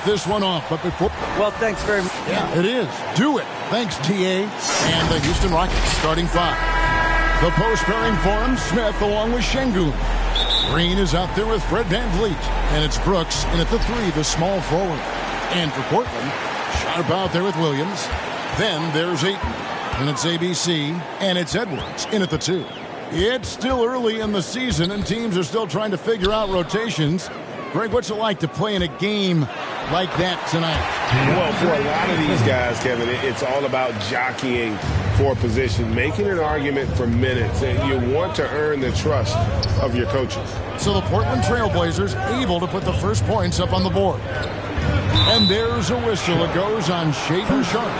This one off, but before... Well, thanks very much. Yeah, it is. Do it. Thanks, TA. And the Houston Rockets starting 5. The post pairing forms Smith along with Şengün. Green is out there with Fred VanVleet. And it's Brooks in at the 3, the small forward. And for Portland, Sharp out there with Williams. Then there's Ayton. And it's ABC. And it's Edwards in at the 2. It's still early in the season, and teams are still trying to figure out rotations. Greg, what's it like to play in a game like that tonight? Well, for a lot of these guys, Kevin, it's all about jockeying for position, making an argument for minutes, and you want to earn the trust of your coaches. So the Portland Trailblazers able to put the first points up on the board. And there's a whistle. It goes on Shaedon Sharpe.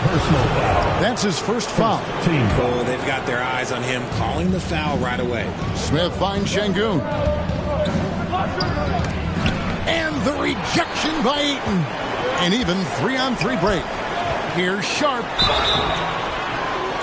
That's his first foul. Oh, they've got their eyes on him, calling the foul right away. Smith finds Şengün. And the rejection by Ayton. And even 3-on-3 break. Here's Sharpe.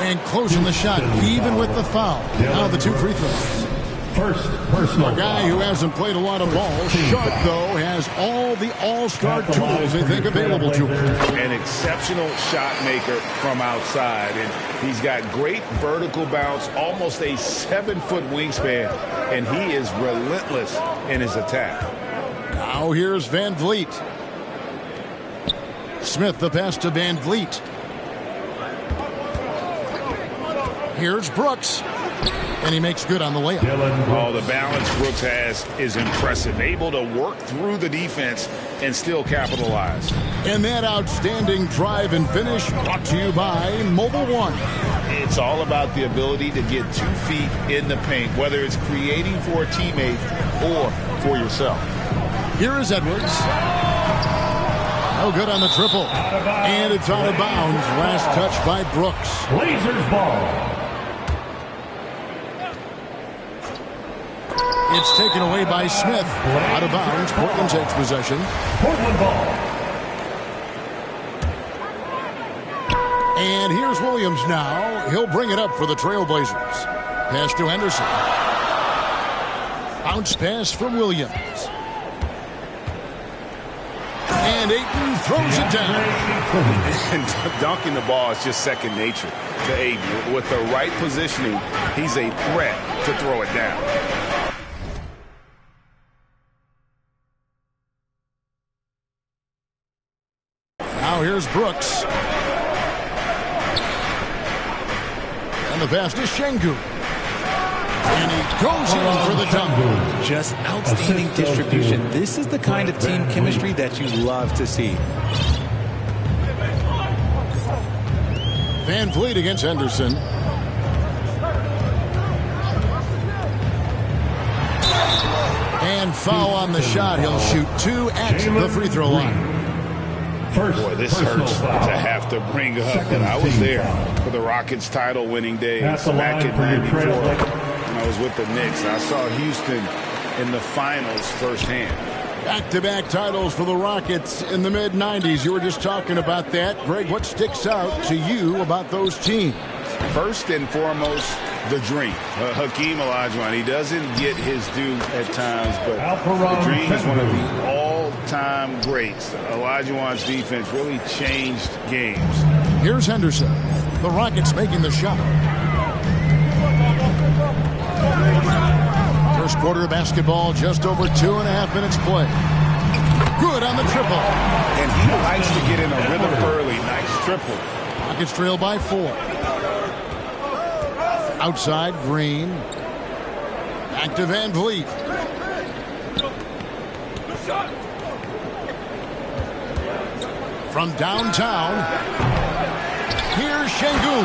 And closing the shot, even with the foul. Now the 2 free throws. First personal. A guy who hasn't played a lot of ball. Sharpe, though, has all the all-star tools they think available to him. An exceptional shot maker from outside. And he's got great vertical bounce, almost a 7-foot wingspan. And he is relentless in his attack. Now here's VanVleet. Smith the pass to VanVleet. Here's Brooks. And he makes good on the layup. Oh, the balance Brooks has is impressive. Able to work through the defense and still capitalize. And that outstanding drive and finish brought to you by Mobile One. It's all about the ability to get 2 feet in the paint, whether it's creating for a teammate or for yourself. Here is Edwards. No good on the triple. And it's out of bounds. Last touch by Brooks. Blazers ball. It's taken away by Smith. Out of bounds. Portland takes possession. Portland ball. And here's Williams now. He'll bring it up for the Trailblazers. Pass to Henderson. Bounce pass from Williams. And Ayton throws it down. And dunking the ball is just second nature to Ayton. With the right positioning, he's a threat to throw it down. Now here's Brooks. And the pass to Şengün. And he goes in for the dunk. Just outstanding distribution. This is the kind of team chemistry that you love to see. VanVleet against Henderson. And foul on the shot. He'll shoot 2 at the free throw line. Boy, this hurts to have to bring up, but I was there for the Rockets title-winning days back in '94 when I was with the Knicks. I saw Houston in the finals firsthand. Back-to-back titles for the Rockets in the mid-'90s. You were just talking about that. Greg, what sticks out to you about those teams? First and foremost, the dream. Hakeem Olajuwon, he doesn't get his due at times, but the dream is one of the all-time greats. Olajuwon's defense really changed games. Here's Henderson. The Rockets making the shot. First quarter of basketball, just over 2.5 minutes play. Good on the triple. And he likes to get in a rhythm early. Nice triple. Rockets trail by 4. Outside, Green. Back to VanVleet. From downtown, here's Şengün.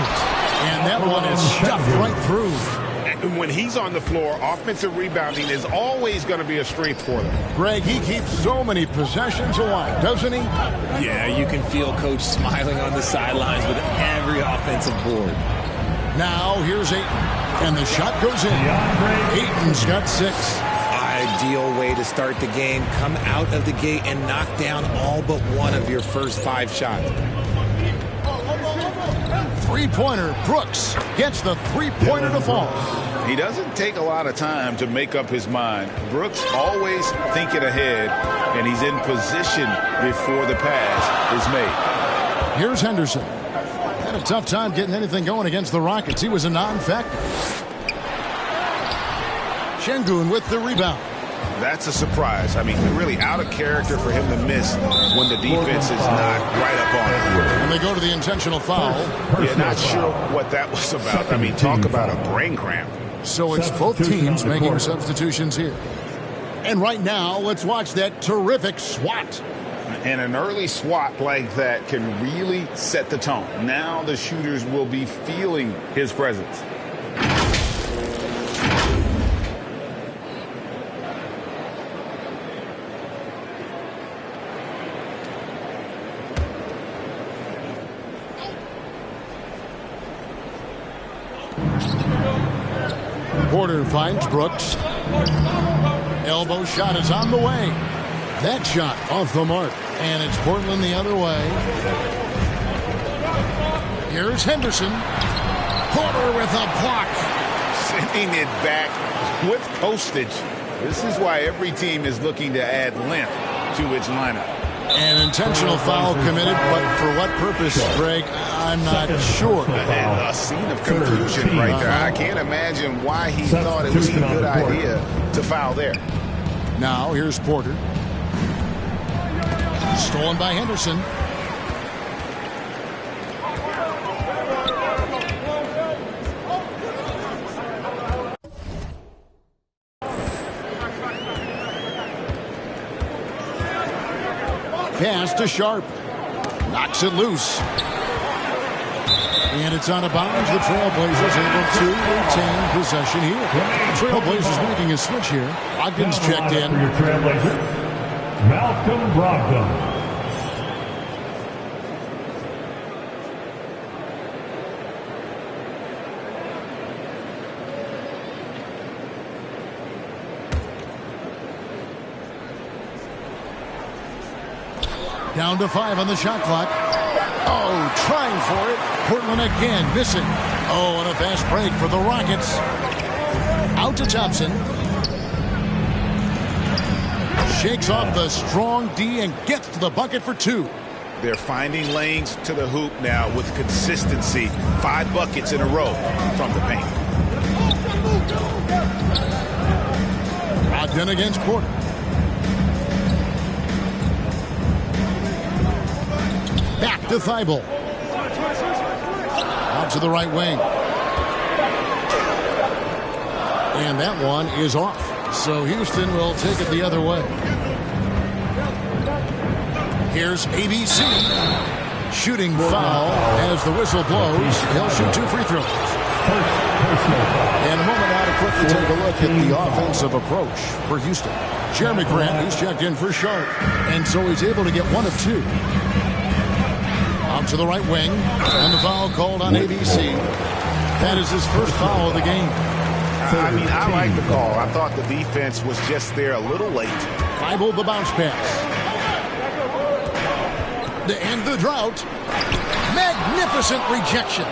And that one is stuffed right through. And when he's on the floor, offensive rebounding is always going to be a strength for them. Greg, he keeps so many possessions alive, doesn't he? Yeah, you can feel Coach smiling on the sidelines with every offensive board. Now, here's Ayton. And the shot goes in. Ayton's got 6. Ideal way to start the game. Come out of the gate and knock down all but one of your first 5 shots. Three-pointer. Brooks gets the three-pointer to fall. He doesn't take a lot of time to make up his mind. Brooks always thinking ahead, and he's in position before the pass is made. Here's Henderson. Had a tough time getting anything going against the Rockets. He was a non-factor. Şengün with the rebound. That's a surprise. I mean, really out of character for him to miss when the defense is not right up on him. And they go to the intentional foul. Yeah, not sure what that was about. I mean, talk about a brain cramp. So it's both teams making substitutions here. And right now, let's watch that terrific swat. And an early swat like that can really set the tone. Now the shooters will be feeling his presence. Porter finds Brooks. Elbow shot is on the way. That shot off the mark. And it's Portland the other way. Here's Henderson. Porter with a block. Sending it back with postage. This is why every team is looking to add length to its lineup. An intentional foul committed, but for what purpose, Greg? I'm not sure. A scene of confusion right there. I can't imagine why he thought it was a good idea to foul there. Now here's Porter. Stolen by Henderson. Pass to Sharp. Knocks it loose. And it's out of bounds. The Trailblazers able to retain possession here. The Trailblazers making a switch here. Ogden's checked in. For your Trailblazers, Malcolm Brogdon. Down to 5 on the shot clock. Oh, trying for it. Portland again missing. Oh, and a fast break for the Rockets. Out to Thompson. Shakes off the strong D and gets to the bucket for 2. They're finding lanes to the hoop now with consistency. 5 buckets in a row from the paint. Ogden against Porter. Back to Thibault. Out to the right wing. And that one is off. So Houston will take it the other way. Here's ABC. Shooting foul as the whistle blows. He'll shoot 2 free throws. And a moment now to quickly take a look at the offensive approach for Houston. Jeremy Grant, who's checked in for Sharp. And so he's able to get 1 of 2. Out to the right wing, and the foul called on ABC. That is his first foul of the game. I mean, I like the call. I thought the defense was just there a little late. Thibault the bounce pass. To end the drought. Magnificent rejection.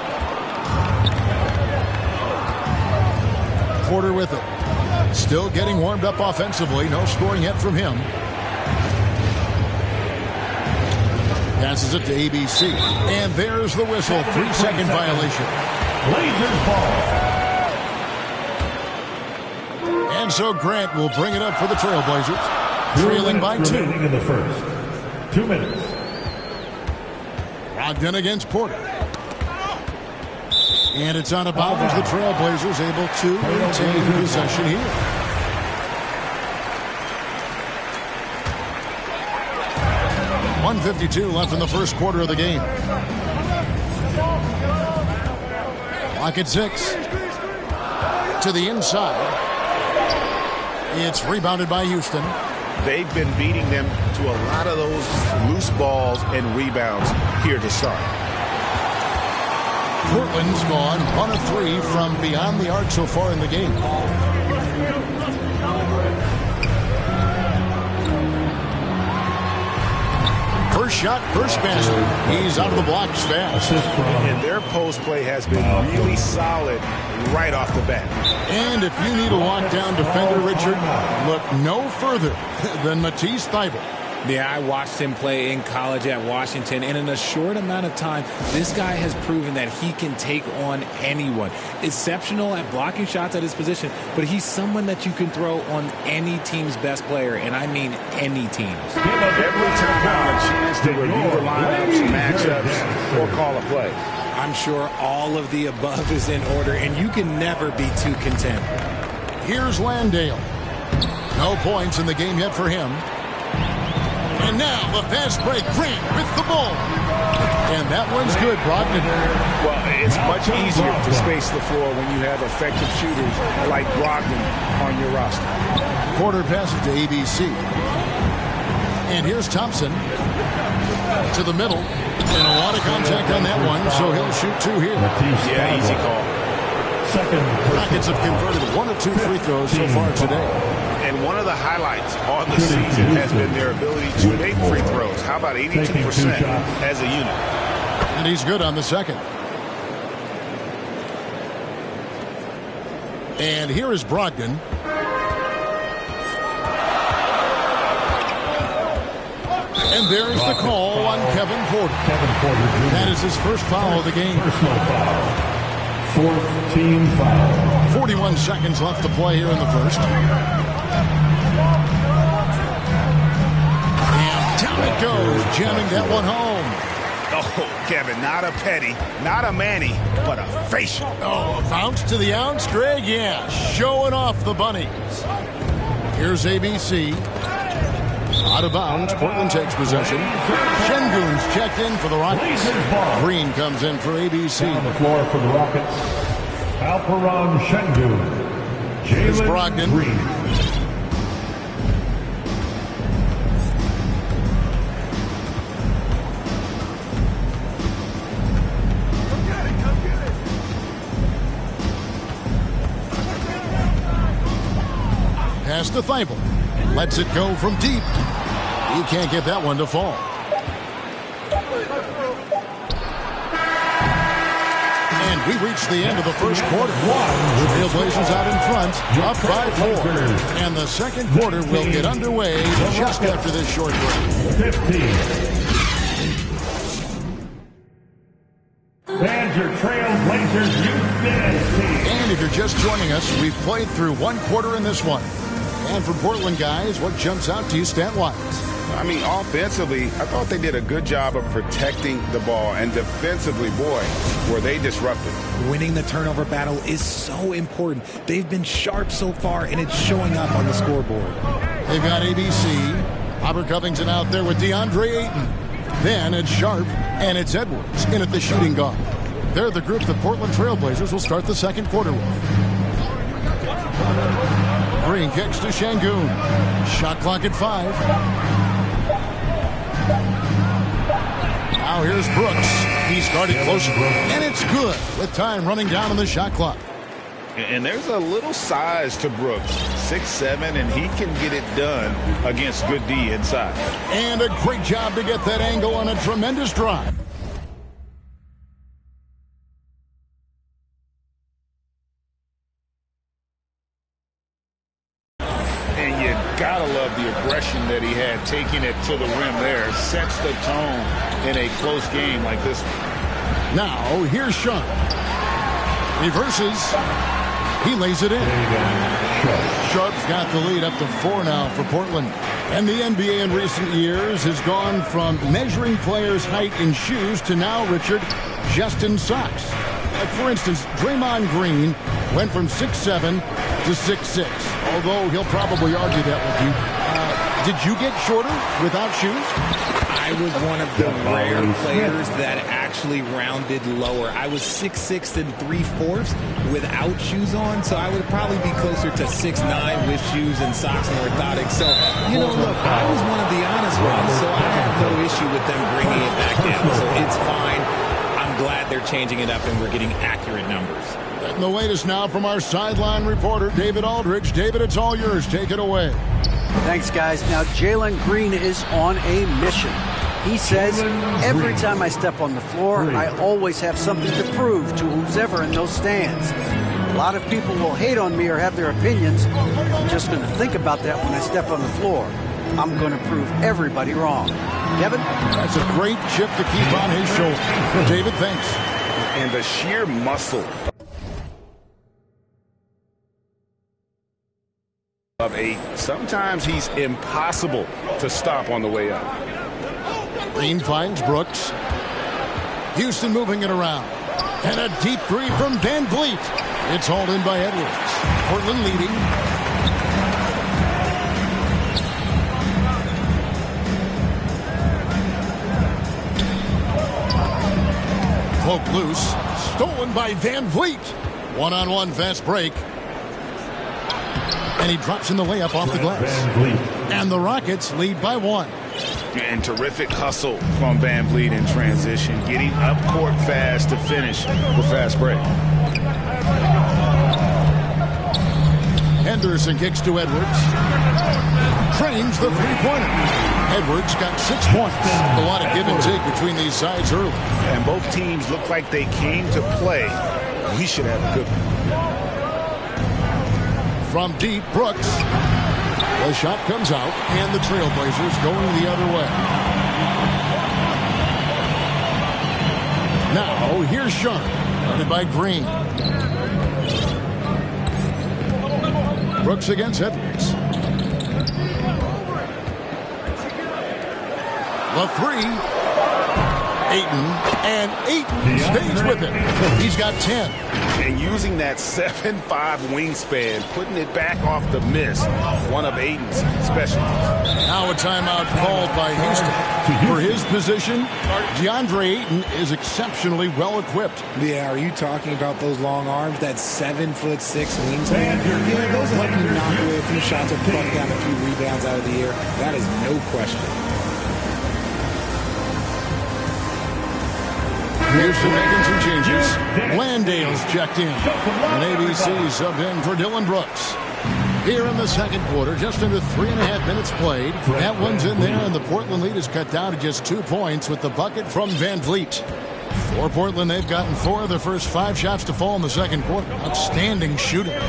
Porter with it. Still getting warmed up offensively. No scoring yet from him. Passes it to ABC. And there's the whistle. 3-second violation. Blazers ball. And so Grant will bring it up for the Trailblazers. Trailing by 2. In the first. 2 minutes. Ogden against Porter. And it's out of bounds. The Trailblazers able to retain possession here. .152 left in the first quarter of the game. Clock at 6. To the inside. It's rebounded by Houston. They've been beating them to a lot of those loose balls and rebounds here to start. Portland's gone 1 of 3 from beyond the arc so far in the game. First shot, first basket. He's out of the blocks fast. And their post play has been really solid right off the bat. And if you need a lockdown defender, Richard, look no further than Matisse Thybulle. Yeah, I watched him play in college at Washington, and in a short amount of time, this guy has proven that he can take on anyone. Exceptional at blocking shots at his position, but he's someone that you can throw on any team's best player, and I mean any team. Every time on a chance to review the lineups, matchups, or call a play. I'm sure all of the above is in order, and you can never be too content. Here's Landale. No points in the game yet for him. And now the fast break, Green with the ball. And that one's good, Brogdon. Well, it's much easier to space the floor when you have effective shooters like Brogdon on your roster. Porter passes to ABC. And here's Thompson to the middle. And a lot of contact on that one, so he'll shoot two here. Yeah, easy call. Rockets have converted 1 of 2 free throws so far today. And one of the highlights on the season has been their ability to make free throws. How about 82% as a unit? And he's good on the second. And here is Brogdon. And there's the call on Kevin Porter. That is his first foul of the game. Personal foul. 4th team foul. 41 seconds left to play here in the first. And down it goes, jamming that one home. Oh, Kevin, not a petty, not a Manny, but a facial. Oh, a bounce to the ounce, Greg? Yeah, showing off the bunnies. Here's ABC. Out of bounds, Portland takes possession. Şengün's checked in for the Rockets. Green comes in for ABC. On the floor for the Rockets, Alperen Şengün. Here's Brogdon. Green. Pass to Thybulle. Lets it go from deep. He can't get that one to fall. And we reach the end of the first quarter. Trailblazers out in front, up by 4. And the second quarter will get underway just after this short break. 15. Fans your Trailblazers Youth Dance team. And if you're just joining us, we've played through one quarter in this one. And for Portland guys, what jumps out to you stat-wise? I mean, offensively, I thought they did a good job of protecting the ball. And defensively, boy, were they disruptive. Winning the turnover battle is so important. They've been sharp so far, and it's showing up on the scoreboard. They've got ABC. Robert Covington out there with DeAndre Ayton. Then it's Sharp, and it's Edwards in at the shooting guard. They're the group that Portland Trailblazers will start the second quarter with. Green kicks to Şengün. Shot clock at 5. Now here's Brooks. He started closer, and it's good with time running down on the shot clock. And there's a little size to Brooks, 6'7", and he can get it done against good D inside. And a great job to get that angle on a tremendous drive. And you gotta love the aggression that he had, taking it to the rim there. Sets the tone in a close game like this one. Now, here's Sharp. Reverses. He lays it in. Sharp's got the lead up to 4 now for Portland. And the NBA in recent years has gone from measuring players' height in shoes to now, Richard, just in socks. For instance, Draymond Green went from 6'7" to 6'6", although he'll probably argue that with you. Did you get shorter without shoes? I was one of the rare players that actually rounded lower. I was 6'6" and 3/4 without shoes on, so I would probably be closer to 6'9" with shoes and socks and orthotics. So, you know, look, I was one of the honest ones, so I have no issue with them bringing it back down. So it's fine. I'm glad they're changing it up and we're getting accurate numbers. And the latest now from our sideline reporter, David Aldridge. David, it's all yours. Take it away. Thanks, guys. Now, Jalen Green is on a mission. He says, every time I step on the floor, I always have something to prove to who's ever in those stands. A lot of people will hate on me or have their opinions. I'm just going to think about that when I step on the floor. I'm going to prove everybody wrong. Kevin? That's a great chip to keep on his shoulder. David, thanks. And the sheer muscle of Ayton. Sometimes he's impossible to stop on the way up. Green finds Brooks. Houston moving it around. And a deep three from Van Vliet. It's hauled in by Edwards. Portland leading. Poke loose. Stolen by Van Vliet. One-on-one fast break. And he drops in the layup off the glass. And the Rockets lead by 1. And terrific hustle from Van Vliet in transition, getting up court fast to finish the fast break. Henderson kicks to Edwards. Trains the three-pointer. Edwards got 6 points. A lot of give and take between these sides early. And both teams look like they came to play. We should have a good one. From deep, Brooks. The shot comes out, and the Trailblazers going the other way. Now, here's Sharp, guarded by Green. Brooks against Edwards. The three. Ayton, and Ayton stays with it. He's got 10. And using that 7'5 wingspan, putting it back off the miss, one of Ayton's specialties. Now a timeout called by Houston. For his position, DeAndre Ayton is exceptionally well equipped. Yeah, are you talking about those long arms, that 7'6" wingspan? Yeah, those help you knock away a few shots or pluck down a few rebounds out of the air. That is no question. Houston making some changes. Landale's checked in. And ABC subbed in for Dylan Brooks. Here in the second quarter, just under 3.5 minutes played. That one's in there, and the Portland lead is cut down to just 2 points with the bucket from Van Vliet. For Portland, they've gotten 4 of their first 5 shots to fall in the second quarter. Outstanding shooting.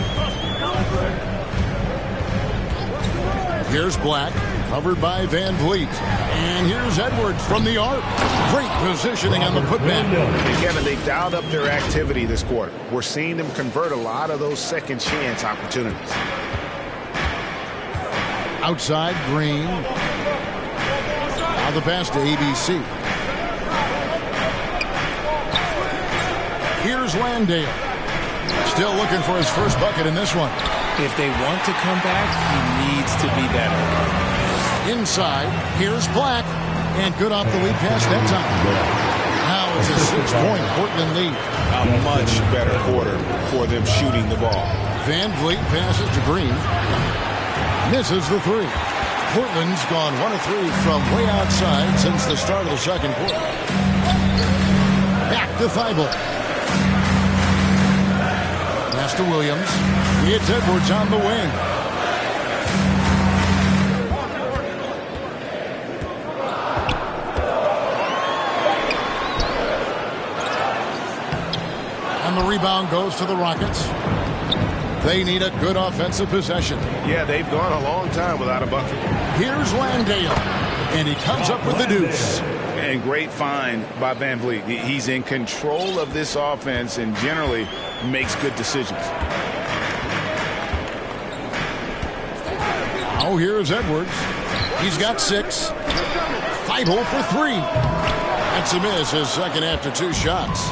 Here's Black, covered by Van Vliet. And here's Edwards from the arc. Great positioning on the putback. And Kevin, they've dialed up their activity this quarter. We're seeing them convert a lot of those second chance opportunities. Outside, Green. Now the pass to ABC. Here's Landale. Still looking for his first bucket in this one. If they want to come back, he needs to be better. Inside, here's Black. And good off the lead pass that time. Now it's a 6-point Portland lead. A much better quarter for them shooting the ball. Van Vliet passes to Green. Misses the three. Portland's gone 1 of 3 from way outside since the start of the second quarter. Back to Thibault. Pass to Williams. It's Edwards on the wing. And the rebound goes to the Rockets. They need a good offensive possession. Yeah, they've gone a long time without a bucket. Here's Landale. And he comes up with the deuce. And great find by Van Vliet. He's in control of this offense and generally makes good decisions. Oh, here's Edwards. He's got 6. Thibault for 3. That's a miss, his second after 2 shots.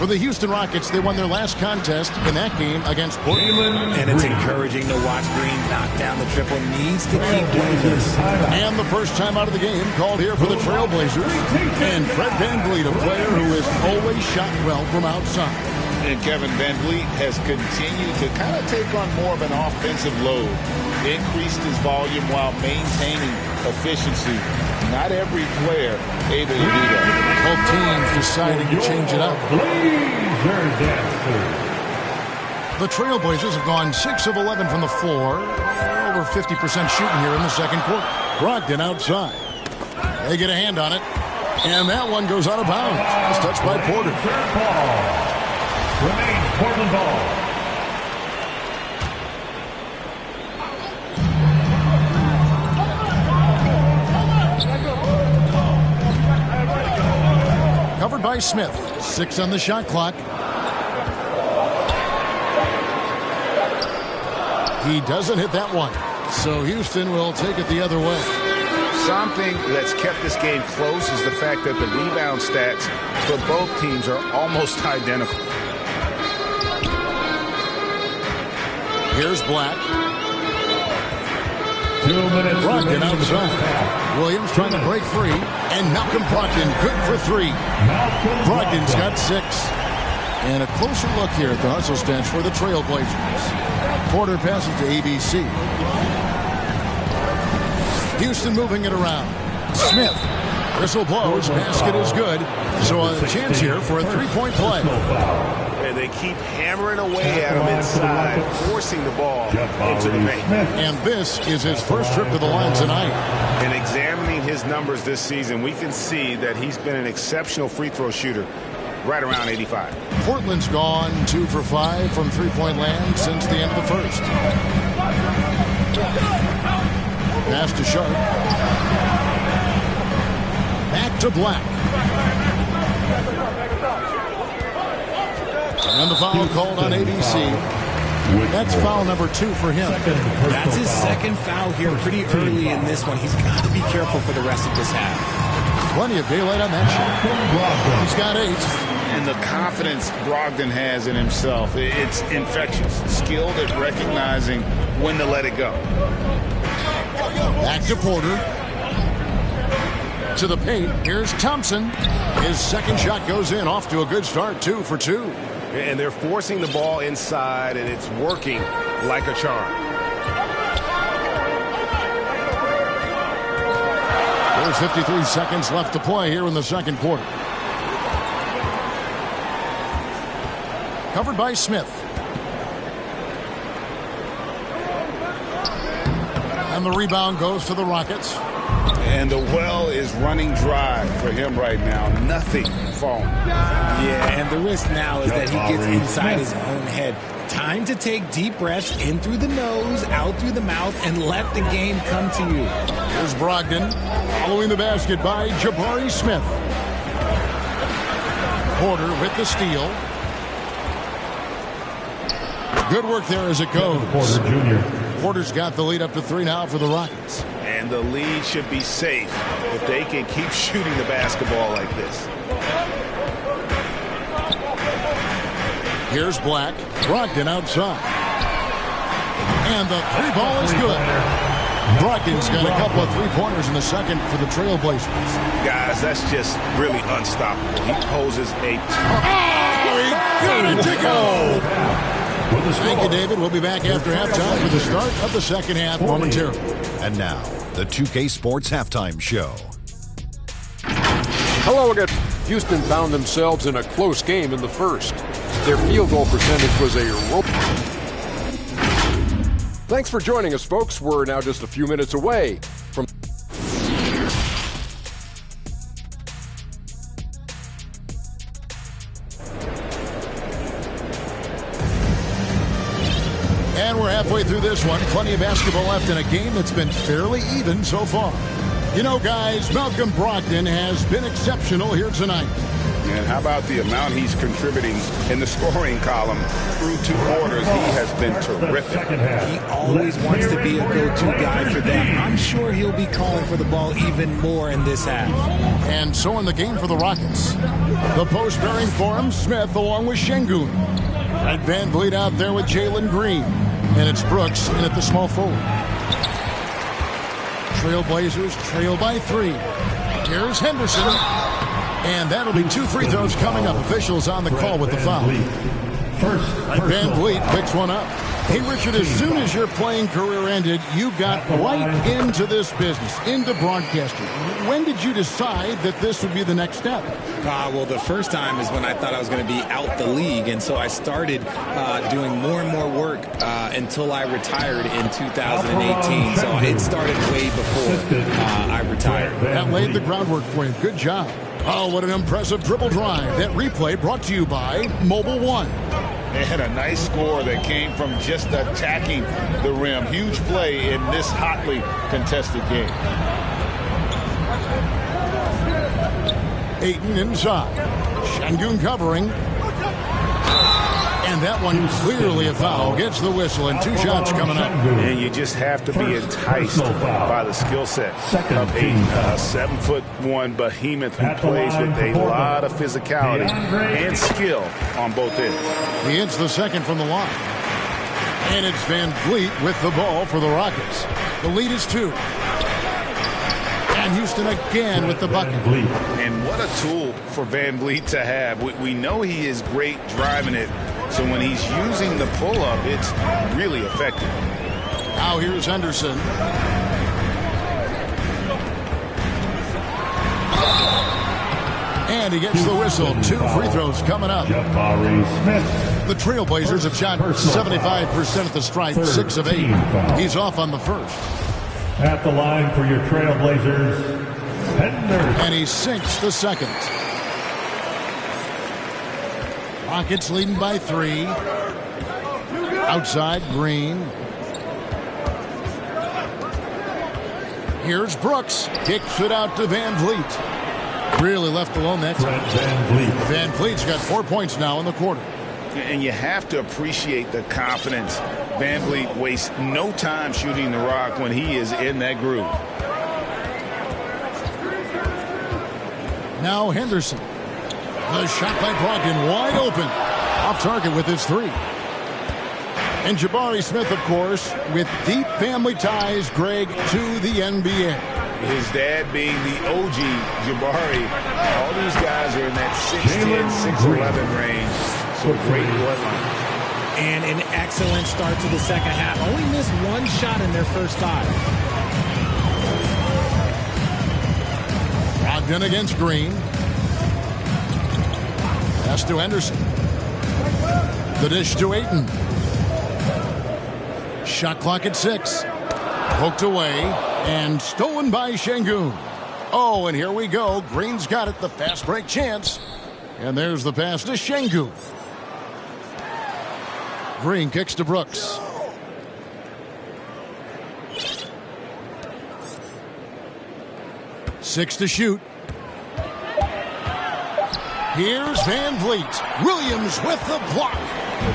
For the Houston Rockets, they won their last contest in that game against Portland. And it's encouraging to watch Green knock down the triple. Needs to keep doing this. And the first time out of the game called here for the Trailblazers. And Fred Van Vliet, a player who has always shot well from outside. And Kevin, Van Vliet has continued to kind of take on more of an offensive load. Increased his volume while maintaining efficiency. Not every player able to do that. Both teams deciding to change it up. The Trailblazers have gone 6 of 11 from the floor. Over 50% shooting here in the second quarter. Brogdon outside. They get a hand on it. And that one goes out of bounds. It's touched by Porter. Remains Portland ball. Covered by Smith. 6 on the shot clock. He doesn't hit that one. So Houston will take it the other way. Something that's kept this game close is the fact that the rebound stats for both teams are almost identical. Here's Black. 2 minutes. Brogdon outside. Williams trying to break free. And Malcolm Brogdon good for 3. Brogdon's got 6. And a closer look here at the hustle stance for the Trailblazers. Porter passes to ABC. Houston moving it around. Smith. Whistle blows. Basket is good. So a chance here for a three-point play. And they keep hammering away at him inside, forcing the ball into the paint. And this is his first trip to the line tonight. And examining his numbers this season, we can see that he's been an exceptional free throw shooter, right around 85. Portland's gone 2 for 5 from three-point land since the end of the first. Pass to Sharp. Back to Black. And the foul called on ABC. That's foul number 2 for him. That's his second foul here pretty early in this one. He's got to be careful for the rest of this half. Plenty of daylight on that shot. He's got 8. And the confidence Brogdon has in himself, it's infectious. Skilled at recognizing when to let it go. Back to Porter. To the paint. Here's Thompson. His second shot goes in. Off to a good start. 2 for 2. And they're forcing the ball inside, and it's working like a charm. There's 53 seconds left to play here in the second quarter. Covered by Smith. And the rebound goes to the Rockets. And the well is running dry for him right now. Nothing falling. Yeah, and the risk now is that he gets inside his own head. Time to take deep breaths in through the nose, out through the mouth, and let the game come to you. Here's Brogdon following the basket by Jabari Smith. Porter with the steal. Good work there as it goes. Porter Jr. Porter's got the lead up to 3 now for the Rockets. And the lead should be safe if they can keep shooting the basketball like this. Here's Black. Brogdon outside. And the 3 ball is good. Brogdon's got a couple of 3-pointers in the second for the Trailblazers. Guys, that's just really unstoppable. He poses a... Oh, he got it to go! Thank you, David. We'll be back after halftime for the start of the second half momentarily. And now, the 2K Sports Halftime Show. Hello again. Houston found themselves in a close game in the first. Their field goal percentage was a rope. Thanks for joining us, folks. We're now just a few minutes away from... And we're halfway through this one. Plenty of basketball left in a game that's been fairly even so far. You know, guys, Malcolm Brogdon has been exceptional here tonight. And how about the amount he's contributing in the scoring column through 2 quarters? He has been terrific. He always wants to be a go-to guy for them. I'm sure he'll be calling for the ball even more in this half. And so in the game for the Rockets. The post bearing for him, Smith along with Şengün. Red Van Vliet out there with Jalen Green. And it's Brooks in at the small forward. Trailblazers trail by 3. Here's Henderson. And that'll be 2 free throws coming up. Officials on the call with the foul. Van Vliet picks one up. Hey, Richard, as soon as your playing career ended, you got right into this business, into broadcasting. When did you decide that this would be the next step? Well, the first time is when I thought I was going to be out the league, and so I started doing more and more work until I retired in 2018. So it started way before I retired. That laid the groundwork for you. Good job. Oh, what an impressive dribble drive. That replay brought to you by Mobile One. They had a nice score that came from just attacking the rim. Huge play in this hotly contested game. Ayton inside. Şengün covering. And that one clearly a foul. Gets the whistle and 2 shots coming up. And you just have to be enticed by the skill set of Ayton. A 7'1" behemoth who plays with a lot of physicality and skill on both ends. He hits the second from the line. And it's Van Vliet with the ball for the Rockets. The lead is 2. And Houston again with the bucket. And what a tool for Van Vliet to have. We know he is great driving it. So when he's using the pull-up, it's really effective. Now here's Henderson. And he gets the whistle. 2 free throws coming up. The Trailblazers have shot 75% at the stripe, 6 of 8. He's off on the first. At the line for your Trailblazers, Henderson. And he sinks the second. Rockets leading by 3. Outside, Green. Here's Brooks. Kicks it out to Van Vliet. Really left alone that time. Van Vliet's got 4 points now in the quarter. And you have to appreciate the confidence. Van Vliet wastes no time shooting the rock when he is in that groove. Now Henderson. The shot by Brogdon wide open. Off target with his 3. And Jabari Smith, of course, with deep family ties, Greg, to the NBA. His dad being the OG Jabari. All these guys are in that 6'10", 6'11" range. So great bloodline. And an excellent start to the second half. Only missed 1 shot in their first 5. Brogdon against Green. Pass to Henderson. The dish to Ayton. Shot clock at 6. Poked away and stolen by Şengün. Oh, and here we go. Green's got it. The fast break chance. And there's the pass to Şengün. Green kicks to Brooks. Six to shoot. Here's Van Vliet. Williams with the block.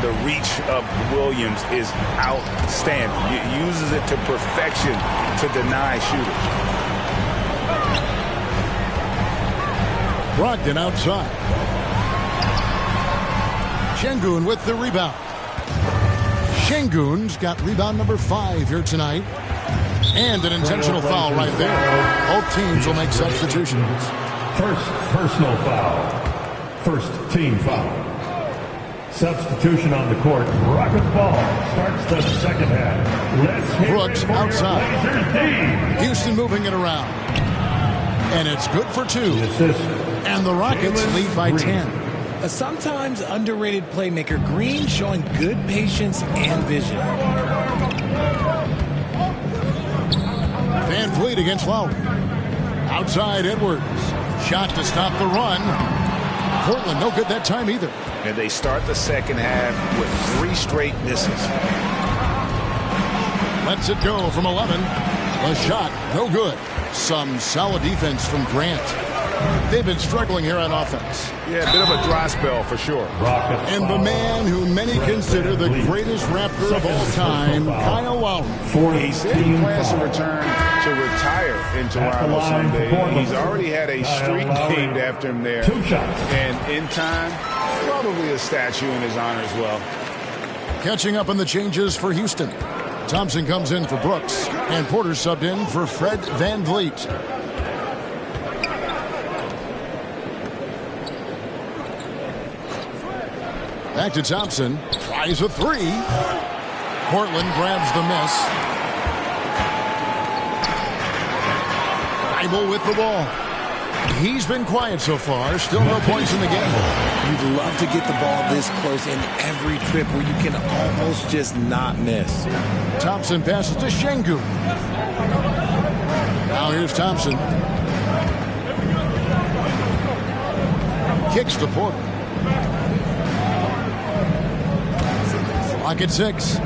The reach of Williams is outstanding. He uses it to perfection to deny shooters. Brogdon outside. Şengün with the rebound. Şengün's got rebound number 5 here tonight. And an intentional foul right there. Both teams will make substitutions. First personal foul. First team foul. Substitution on the court. Rockets ball starts the second half. Let's hear Brooks it for outside. Houston moving it around. And it's good for 2. And the Rockets lead by 10. A sometimes underrated playmaker, Green showing good patience and vision. Van Vliet against Lowry. Outside Edwards. Shot to stop the run. Portland no good that time either. And they start the second half with 3 straight misses. Lets it go from 11. The shot, no good. Some solid defense from Grant. They've been struggling here on offense. Yeah, a bit of a dry spell for sure. And the man who many consider the greatest Raptor of all time, Kyle Lowry. He said he plans to return to retire in Toronto someday. He's already had a streak named after him there. And in time, probably a statue in his honor as well. Catching up on the changes for Houston. Thompson comes in for Brooks, and Porter subbed in for Fred Van Vliet. Back to Thompson. Tries a 3. Portland grabs the miss. Bible with the ball. He's been quiet so far. Still no points in the game. You'd love to get the ball this close in every trip where you can almost just not miss. Thompson passes to Şengün. Now here's Thompson. Kicks to Porter. Clock at 6.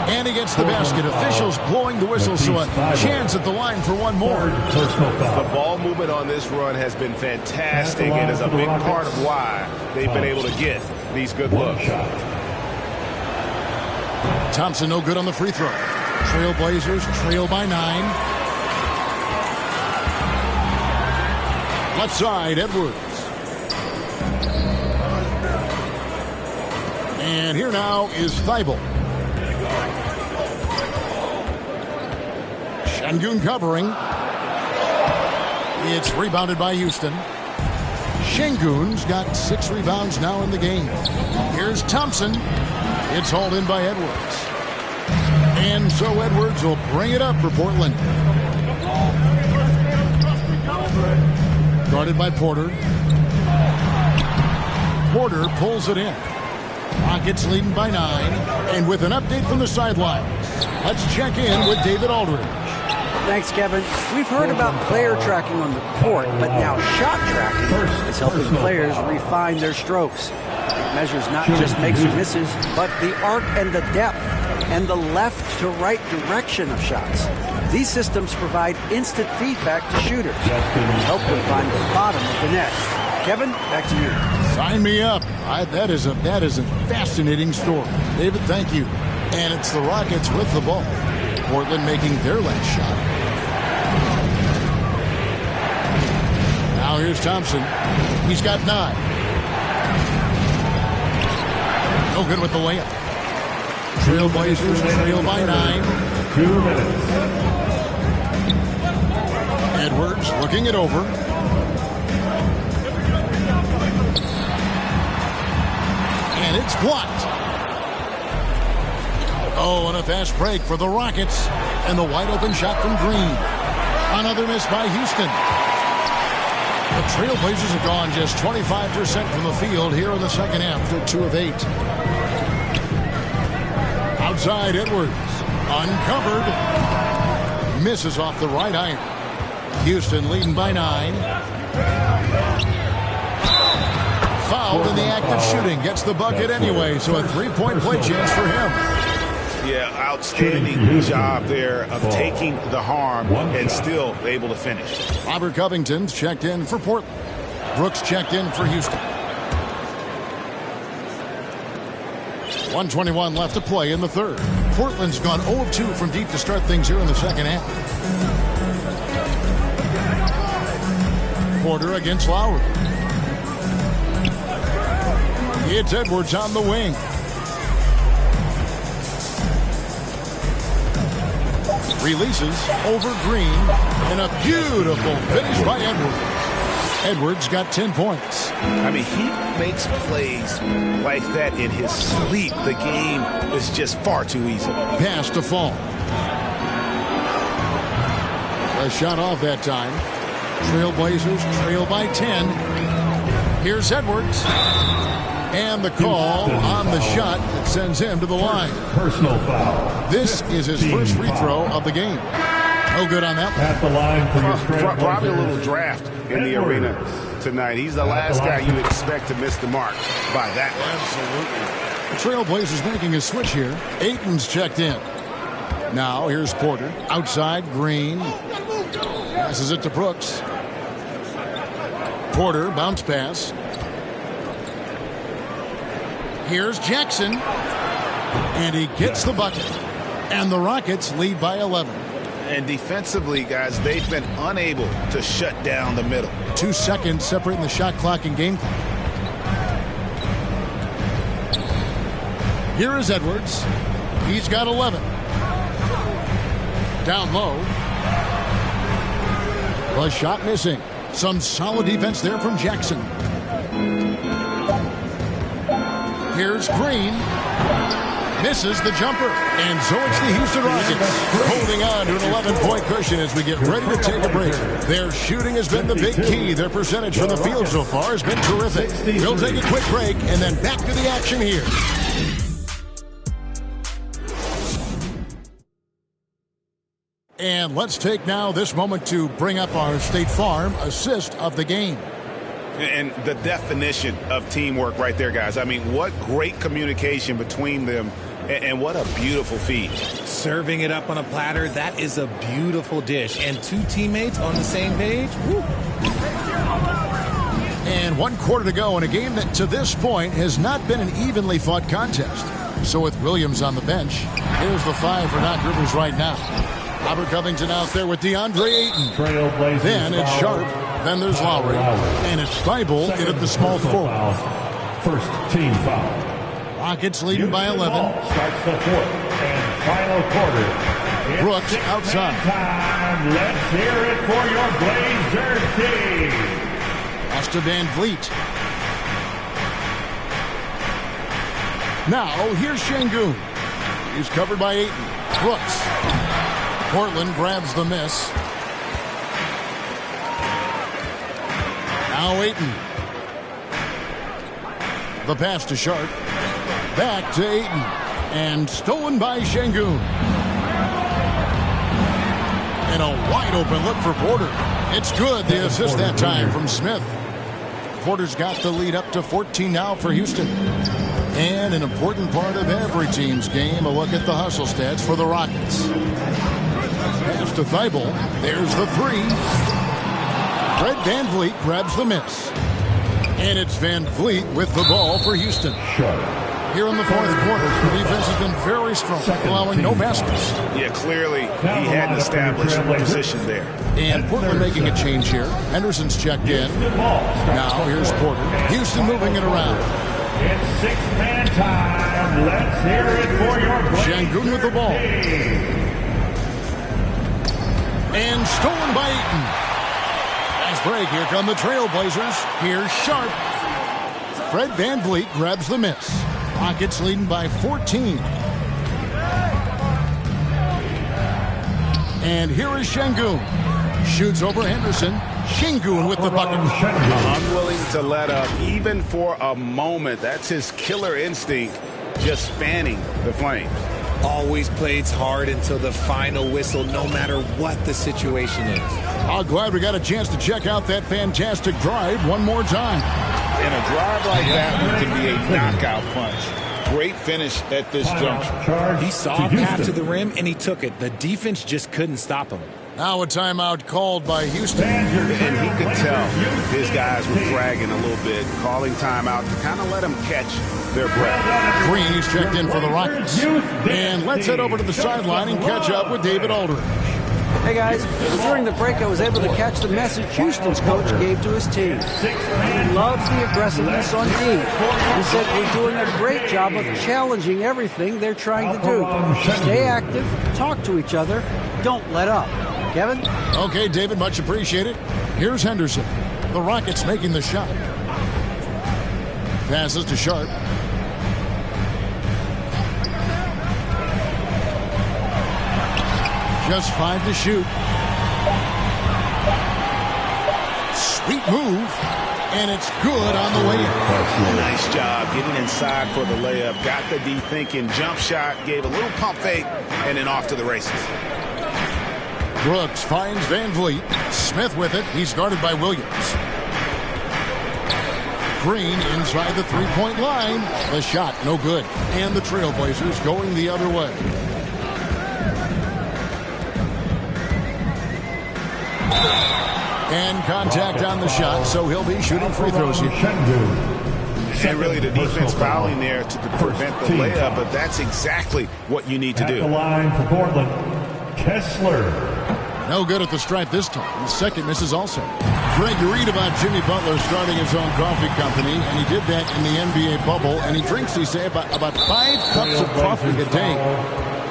And he gets the basket. Officials blowing the whistle, so a chance at the line for one more. The ball movement on this run has been fantastic and is a big part of why they've been able to get these good looks. Thompson no good on the free throw. Trailblazers trail by 9. Left side, Edwards. And here now is Thibault. Şengün covering. It's rebounded by Houston. Şengün's got 6 rebounds now in the game. Here's Thompson. It's hauled in by Edwards. And so Edwards will bring it up for Portland. Guarded by Porter. Porter pulls it in. Rockets leading by 9. And with an update from the sidelines, let's check in with David Aldridge. Thanks, Kevin. We've heard about player tracking on the court, but now shot tracking is helping players refine their strokes. It measures not just makes or misses, but the arc and the depth and the left to right direction of shots. These systems provide instant feedback to shooters and help them find the bottom of the net. Kevin, back to you. Sign me up. That is a fascinating story. David, thank you. And it's the Rockets with the ball. Portland making their last shot. Now here's Thompson. He's got 9. No good with the layup. Trailblazers trail by 9. 2 minutes. Edwards looking it over. And it's blocked. Oh, and a fast break for the Rockets. And the wide open shot from Green. Another miss by Houston. The Trailblazers have gone just 25% from the field here in the second half to 2 of 8. Outside Edwards. Uncovered. Misses off the right iron. Houston leading by 9. Fouled in the act of shooting. Gets the bucket anyway, so a 3-point play chance for him. Yeah, outstanding job there of taking the harm and still able to finish. Robert Covington's checked in for Portland. Brooks checked in for Houston. 1:21 left to play in the third. Portland's gone 0 of 2 from deep to start things here in the second half. Porter against Lowry. It's Edwards on the wing. Releases over Green. And a beautiful finish by Edwards. Edwards got 10 points. I mean, he makes plays like that in his sleep. The game is just far too easy. Pass to fall. A shot off that time. Trailblazers trail by 10. Here's Edwards. And the call on the shot that sends him to the line. Personal foul. This is his first free throw of the game. No good on that one. At the line for your Probably a little draft in the arena tonight. He's the last guy you expect to miss the mark by that one. Absolutely. The Trailblazers making a switch here. Ayton's checked in. Now here's Porter. Outside, Green. Passes it to Brooks. Porter, bounce pass. Here's Jackson. And he gets the bucket. And the Rockets lead by 11. And defensively, guys, they've been unable to shut down the middle. 2 seconds separating the shot clock and game clock. Here is Edwards. He's got 11. Down low. The shot missing. Some solid defense there from Jackson. Here's Green. Misses the jumper. And so it's the Houston Rockets holding on to an 11-point cushion as we get ready to take a break. Their shooting has been the big key. Their percentage from the field so far has been terrific. We'll take a quick break and then back to the action here. And let's take now this moment to bring up our State Farm assist of the game. And the definition of teamwork right there, guys. I mean, what great communication between them And what a beautiful feed. Serving it up on a platter, that is a beautiful dish. And two teammates on the same page. Woo. And 1 quarter to go in a game that to this point has not been an evenly fought contest. So with Williams on the bench, here's the 5 for Doc Rivers right now. Robert Covington out there with DeAndre Ayton. Then it's Sharp. Then there's Lowry. And it's Thibault in at the small forward. First team foul. Rockets leading by 11. Starts the fourth and final quarter. Brooks outside. Time. Let's hear it for your Blazer team. Pass to Van Vliet. Now, here's Şengün. He's covered by Ayton. Brooks. Portland grabs the miss. Now Ayton. The pass to Sharp. Back to Ayton. And stolen by Şengün. And a wide open look for Porter. It's good. The assist that time from Smith. Porter's got the lead up to 14 now for Houston. And an important part of every team's game, a look at the hustle stats for the Rockets. Pass to Thibault. There's the 3. Fred Van Vliet grabs the miss. And it's Van Vliet with the ball for Houston. Here in the fourth quarter, the defense has been very strong, allowing no baskets. Yeah, clearly he hadn't established position there. And Portland making a change here. Henderson's checked in. Now here's Porter. Houston moving it around. It's 6-man time. Let's hear it for your Şengün with the ball. And stolen by Ayton. Nice break. Here come the Trailblazers. Here's Sharp. Fred Van Vliet grabs the miss. Rockets leading by 14. And here is Şengün. Shoots over Henderson. Şengün with the bucket. Unwilling to let up even for a moment. That's his killer instinct, just fanning the flames. Always plays hard until the final whistle, no matter what the situation is. I'm glad we got a chance to check out that fantastic drive one more time. And a drive like that can be a knockout punch. Great finish at this juncture. He saw a path to the rim, and he took it. The defense just couldn't stop him. Now a timeout called by Houston. And he could tell his guys were dragging a little bit, calling timeout to kind of let them catch their breath. Green, he's checked in for the Rockets. And let's head over to the sideline and catch up with David Aldridge. Hey guys, during the break I was able to catch the message Houston's coach gave to his team. He loves the aggressiveness on D. He said we're doing a great job of challenging everything they're trying to do. Stay active, talk to each other, don't let up. Kevin? Okay, David, much appreciated. Here's Henderson. The Rockets making the shot. Passes to Sharp. Just 5 to shoot. Sweet move. And it's good on the way in. Nice job getting inside for the layup. Got the D thinking. Jump shot. Gave a little pump fake. And then off to the races. Brooks finds Van Vliet. Smith with it. He's guarded by Williams. Green inside the three-point line. The shot, no good. And the Trailblazers going the other way. And contact on the shot, so he'll be shooting free throws here. And really the defense fouling there to prevent the layup, but that's exactly what you need to do. At the line for Portland, Kessler. No good at the stripe this time. The second misses also. Greg, you read about Jimmy Butler starting his own coffee company, and he did that in the NBA bubble, and he drinks, they say, about 5 cups of coffee a day.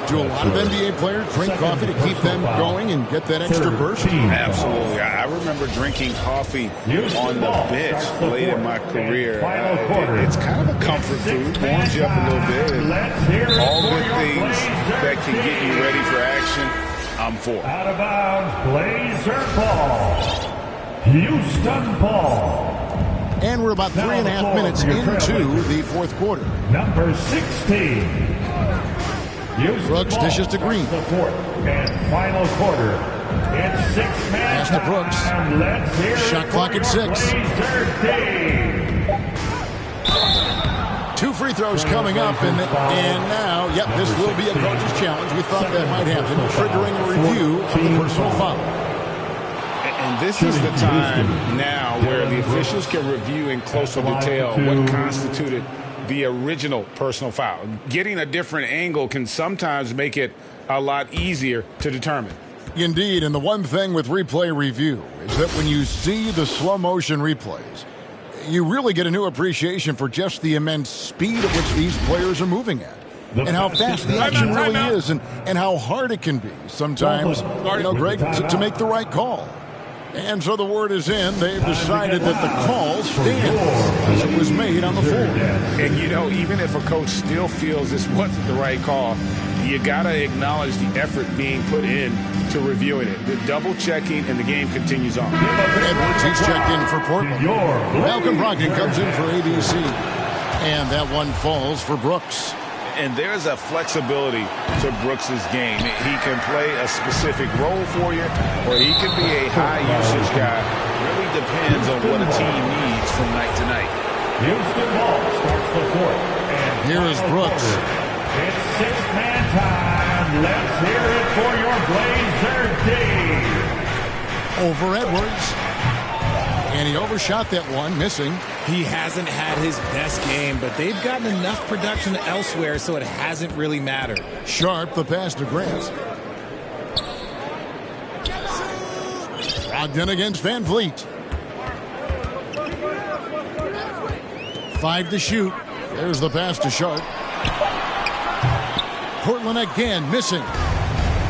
Do a lot of NBA players drink coffee to keep them going and get that extra burst? Absolutely. I remember drinking coffee on the bench late in my career. It's kind of a comfort food, warms you up a little bit, and all good things that can get you ready for action, I'm for. Out of bounds, Blazer ball. Houston ball. And we're about 3.5 minutes into the fourth quarter. Number 16. Brooks dishes to Green. The fourth and final quarter. It's 6-man pass to Brooks. Let's hear shot clock at 6. 2 free free throws coming up, and now, yep, this will be a coach's challenge. We thought that might happen, triggering a review of the personal foul. And this is the time now where the officials can review in closer detail what constituted the original personal foul. Getting a different angle can sometimes make it a lot easier to determine. Indeed, and the one thing with replay review is that when you see the slow motion replays, you really get a new appreciation for just the immense speed at which these players are moving at. And how fast the action really is, and how hard it can be sometimes, Greg, to make the right call. And so the word is in. They've decided that the call stands as it was made on the floor. And, even if a coach still feels this wasn't the right call, you got to acknowledge the effort being put in to reviewing it. The double-checking, and the game continues on. Edwards, he's checked in for Portland. Malcolm Brogdon comes in for ABC. And that one falls for Brooks. And there's a flexibility to Brooks's game. He can play a specific role for you, or he can be a high-usage guy. Really depends on what a team needs from night to night. Houston ball starts the fourth. Here is Brooks. It's six-man time. Let's hear it for your Blazer D. Over Edwards. And he overshot that one, missing. He hasn't had his best game, but they've gotten enough production elsewhere, so it hasn't really mattered. Sharp, the pass to Grant. Brogdon against Van Vliet. 5 to shoot. There's the pass to Sharp. Portland again missing.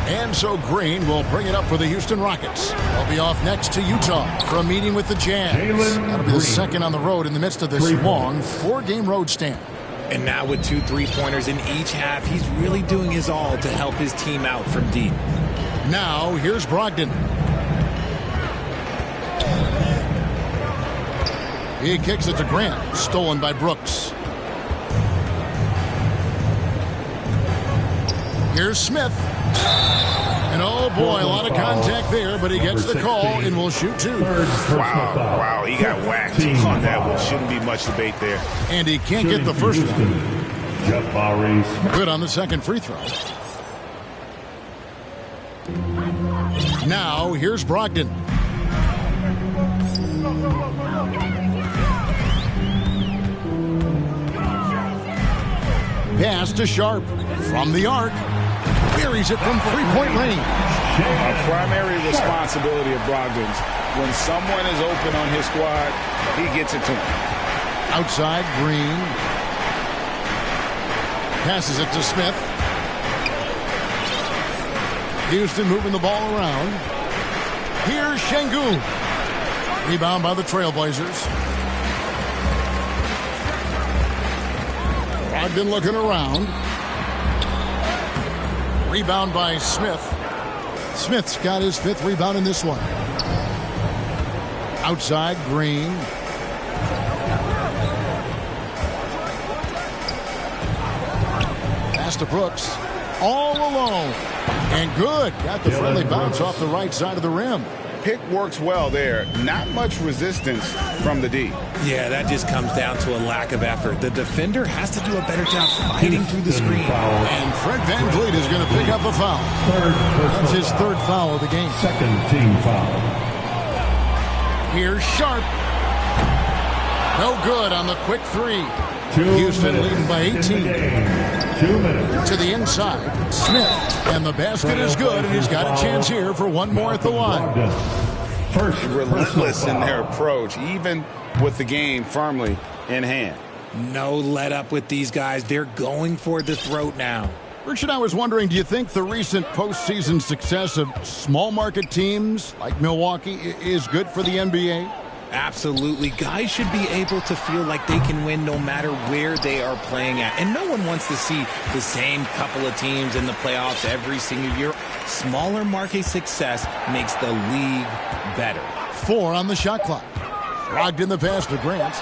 And so Green will bring it up for the Houston Rockets. They'll be off next to Utah for a meeting with the Jazz. That'll be the second on the road in the midst of this long 4-game road stand. And now with 2 3-pointers in each half, he's really doing his all to help his team out from deep. Now here's Brogdon. He kicks it to Grant. Stolen by Brooks. Here's Smith. And oh boy, a lot of contact there, but he gets the call and will shoot 2. Wow, he got whacked on that one. Shouldn't be much debate there. And he can't get the first one. Good on the second free throw. Now, here's Brogdon. Pass to Sharp from the arc. Buries it from 3-point range. A primary responsibility of Brogdon's. When someone is open on his squad, he gets it to him. Outside, Green. Passes it to Smith. Houston moving the ball around. Here's Şengün. Rebound by the Trailblazers. Brogdon looking around. Rebound by Smith. Smith's got his 5th rebound in this one. Outside, Green. Pass to Brooks. All alone. And good. Got the friendly bounce off the right side of the rim. Pick works well there. Not much resistance from the D. Yeah, that just comes down to a lack of effort. The defender has to do a better job fighting through the screen. And Fred Van Vliet is going to pick up a foul. That's his 3rd foul of the game. Second team foul. Here's Sharp. No good on the quick 3. Houston leading by 18. 2 minutes. To the inside. Smith. And the basket is good, and he's got a chance here for one more at the line. First, relentless in their approach, even with the game firmly in hand. No let up with these guys. They're going for the throat now. Richard, I was wondering, do you think the recent postseason success of small market teams like Milwaukee is good for the NBA? Absolutely. Guys should be able to feel like they can win no matter where they are playing at. And no one wants to see the same couple of teams in the playoffs every single year. Smaller market success makes the league better. 4 on the shot clock. Brogdon the pass to Grant.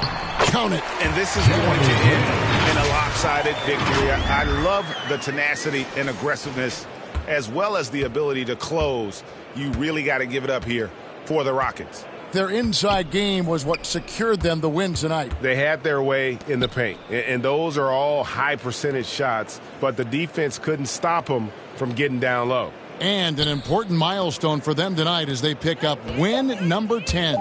Count it. And this is going to end in a lopsided victory. I love the tenacity and aggressiveness as well as the ability to close. You really got to give it up here for the Rockets. their inside game was what secured them the win tonight. They had their way in the paint, and those are all high-percentage shots, but the defense couldn't stop them from getting down low. And an important milestone for them tonight as they pick up win number 10.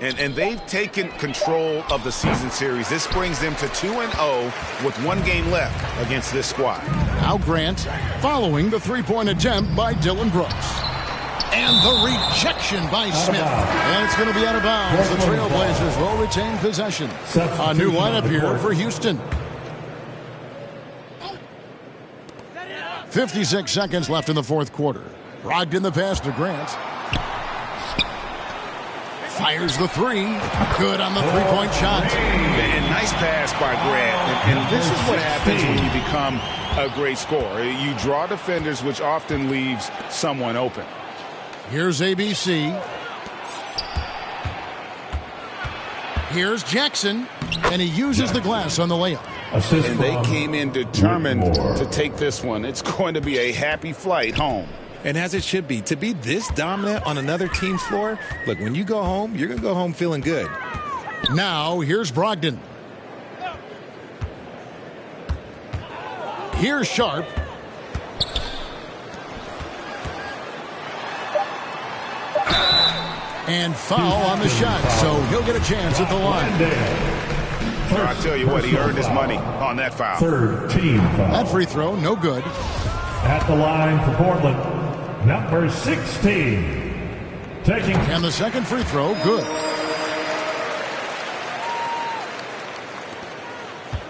And they've taken control of the season series. This brings them to 2-0 with 1 game left against this squad. Now Grant following the three-point attempt by Dylan Brooks. And the rejection by Smith. And it's going to be out of bounds. The Trailblazers will retain possession. A new lineup here for Houston. 56 seconds left in the fourth quarter. Brogdon the pass to Grant. Fires the three. Good on the three-point shot. And nice pass by Grant. And this is what happens when you become a great scorer. You draw defenders, which often leaves someone open. Here's ABC. Here's Jackson. And he uses the glass on the layup. And they came in determined to take this one. It's going to be a happy flight home. And as it should be, to be this dominant on another team's floor, look, when you go home, you're going to go home feeling good. Now, here's Brogdon. Here's Sharp. And foul on the shot, so he'll get a chance at the line. I tell you what, he earned his money on that foul. Third team foul. That free throw, no good. At the line for Portland, number 16. Taking. And the second free throw, good.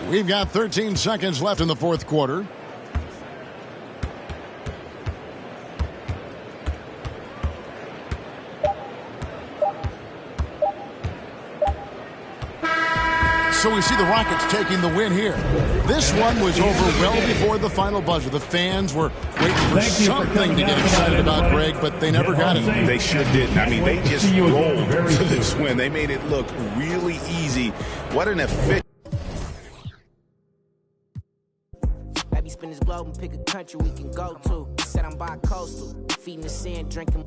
We've got 13 seconds left in the fourth quarter. So we see the Rockets taking the win here. This one was over well before the final buzzer. The fans were waiting for something to get excited about, Greg, but they never got it. They sure didn't. I mean, they just rolled to this win. They made it look really easy. What an efficient. Baby, spin this globe and pick a country we can go to. Said I'm bi-coastal, feeding the sand, drinking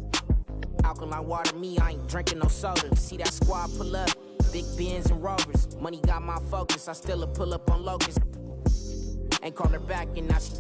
alkaline water. Me, I ain't drinking no soda. See that squad pull up. Big Benz and Rovers, money got my focus. I still a pull up on Locust. Ain't call her back and now she